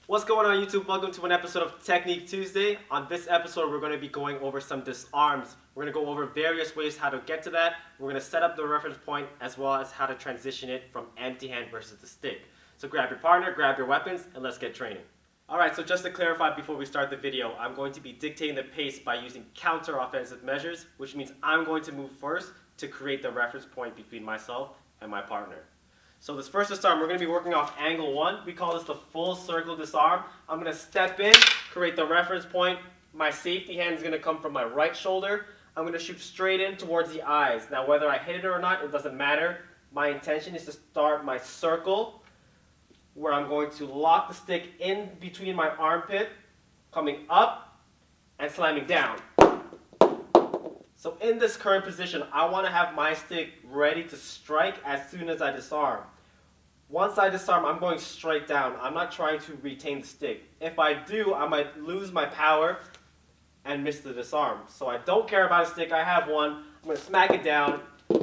What's going on YouTube? Welcome to an episode of Technique Tuesday. On this episode, we're going to be going over some disarms. We're going to go over various ways how to get to that. We're going to set up the reference point as well as how to transition it from empty hand versus the stick. So grab your partner, grab your weapons, and let's get training. Alright, so just to clarify before we start the video, I'm going to be dictating the pace by using counter-offensive measures, which means I'm going to move first to create the reference point between myself and my partner. So this first disarm, we're going to be working off angle 1. We call this the full circle disarm. I'm going to step in, create the reference point. My safety hand is going to come from my right shoulder. I'm going to shoot straight in towards the eyes. Now whether I hit it or not, it doesn't matter. My intention is to start my circle where I'm going to lock the stick in between my armpit, coming up and slamming down. So in this current position, I want to have my stick ready to strike as soon as I disarm. Once I disarm, I'm going straight down. I'm not trying to retain the stick. If I do, I might lose my power and miss the disarm. So I don't care about a stick. I have one. I'm going to smack it down.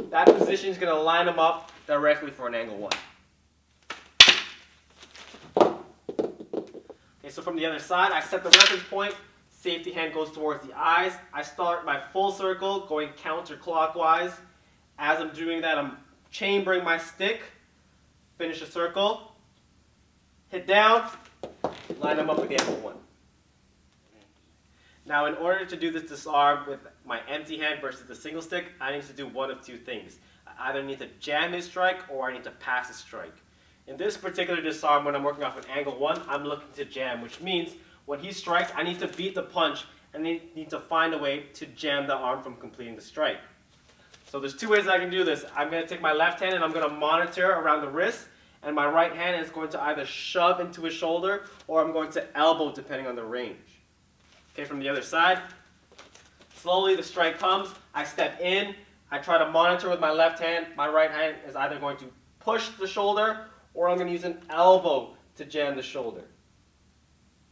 That position is going to line them up directly for an angle 1. Okay, so from the other side, I set the reference point. Safety hand goes towards the eyes. I start my full circle going counterclockwise. As I'm doing that, I'm chambering my stick. Finish a circle. Hit down. Line them up with the angle 1. Now in order to do this disarm with my empty hand versus the single stick, I need to do one of two things. I either need to jam his strike or I need to pass his strike. In this particular disarm, when I'm working off an angle 1, I'm looking to jam, which means when he strikes, I need to beat the punch and I need to find a way to jam the arm from completing the strike. So there's two ways I can do this. I'm going to take my left hand and I'm going to monitor around the wrist, and my right hand is going to either shove into his shoulder or I'm going to elbow depending on the range. Okay, from the other side, slowly the strike comes, I step in, I try to monitor with my left hand. My right hand is either going to push the shoulder or I'm going to use an elbow to jam the shoulder.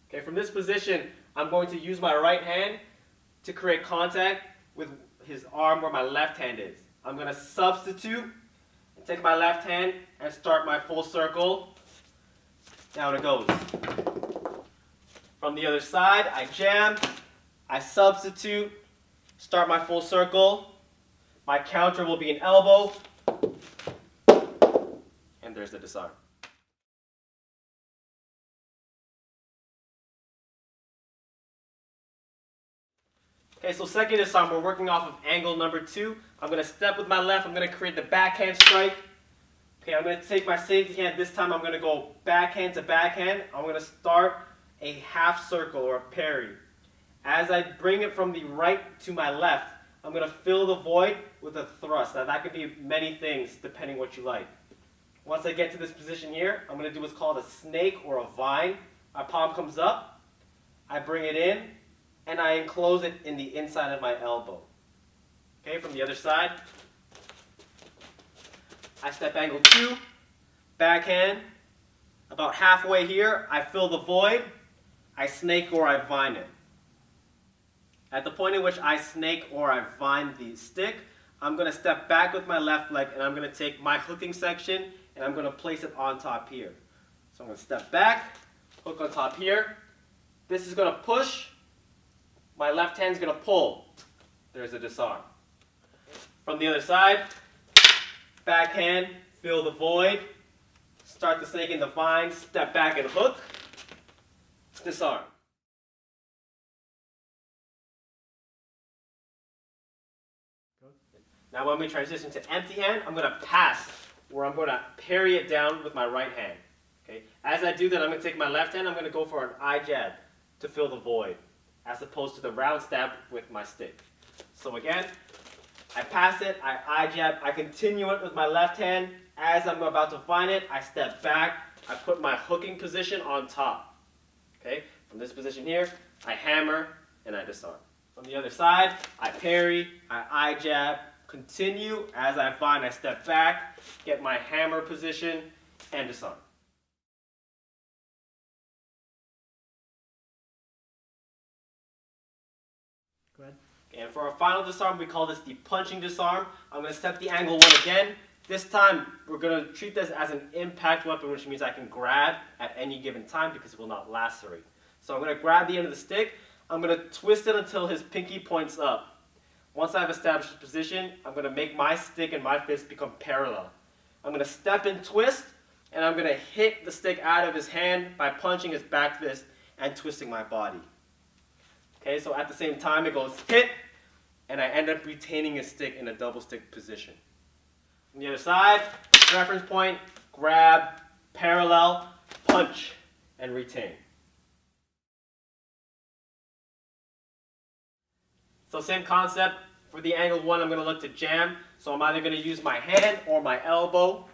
Okay, from this position, I'm going to use my right hand to create contact with his arm where my left hand is. I'm going to substitute and take my left hand and start my full circle. Down it goes. From the other side, I jam, I substitute, start my full circle. My counter will be an elbow, and there's the disarm. Okay, so second disarm, we're working off of angle number 2. I'm going to step with my left, I'm going to create the backhand strike. Okay, I'm going to take my safety hand, this time I'm going to go backhand to backhand. I'm going to start a half circle or a parry. As I bring it from the right to my left, I'm going to fill the void with a thrust. Now that could be many things depending what you like. Once I get to this position here, I'm going to do what's called a snake or a vine. My palm comes up, I bring it in, and I enclose it in the inside of my elbow. Okay, from the other side, I step angle 2, backhand. About halfway here, I fill the void, I snake or I vine it. At the point in which I snake or I vine the stick, I'm going to step back with my left leg and I'm going to take my hooking section and I'm going to place it on top here. So I'm going to step back, hook on top here. This is going to push. My left hand is going to pull. There's a disarm. From the other side, backhand, fill the void, start the snake in the vine, step back and hook, disarm. Now when we transition to empty hand, I'm going to pass, where I'm going to parry it down with my right hand. Okay? As I do that, I'm going to take my left hand, I'm going to go for an eye jab to fill the void, as opposed to the round stab with my stick. So again, I pass it, I eye jab, I continue it with my left hand. As I'm about to vine it, I step back, I put my hooking position on top. Okay? From this position here, I hammer and I disarm. From the other side, I parry, I eye jab, continue. As I vine, I step back, get my hammer position, and disarm. Go ahead. And for our final disarm, we call this the punching disarm. I'm going to set the angle 1 again, This time, we're going to treat this as an impact weapon, which means I can grab at any given time because it will not lacerate. So I'm going to grab the end of the stick. I'm going to twist it until his pinky points up. Once I've established his position, I'm going to make my stick and my fist become parallel. I'm going to step and twist, and I'm going to hit the stick out of his hand by punching his back fist and twisting my body. Okay, so at the same time it goes hit, and I end up retaining his stick in a double stick position. On the other side, reference point, grab, parallel, punch, and retain. So same concept. For the angle one, I'm going to look to jam. So I'm either going to use my hand or my elbow.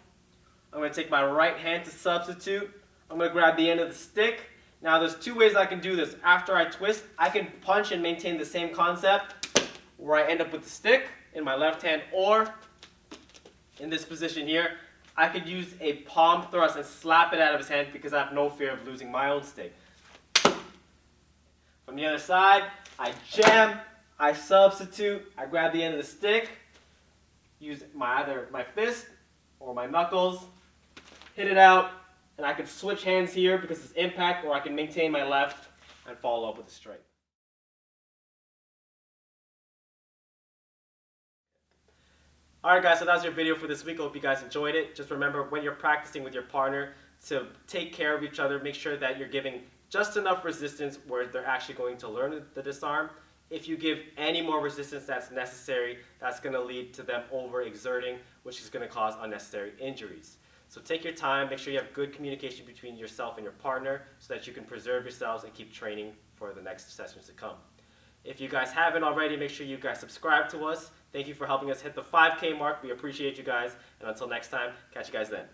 I'm going to take my right hand to substitute. I'm going to grab the end of the stick. Now there's two ways I can do this. After I twist, I can punch and maintain the same concept where I end up with the stick in my left hand, or in this position here, I could use a palm thrust and slap it out of his hand because I have no fear of losing my own stick. From the other side, I jam, I substitute, I grab the end of the stick, use either my fist or my knuckles, hit it out, and I can switch hands here because it's impact, or I can maintain my left and follow up with a strike. Alright guys, so that's your video for this week. I hope you guys enjoyed it. Just remember, when you're practicing with your partner, to take care of each other, make sure that you're giving just enough resistance where they're actually going to learn the disarm. If you give any more resistance that's necessary, that's going to lead to them overexerting, which is going to cause unnecessary injuries. So take your time, make sure you have good communication between yourself and your partner so that you can preserve yourselves and keep training for the next sessions to come. If you guys haven't already, make sure you guys subscribe to us. Thank you for helping us hit the 5K mark. We appreciate you guys. And until next time, catch you guys then.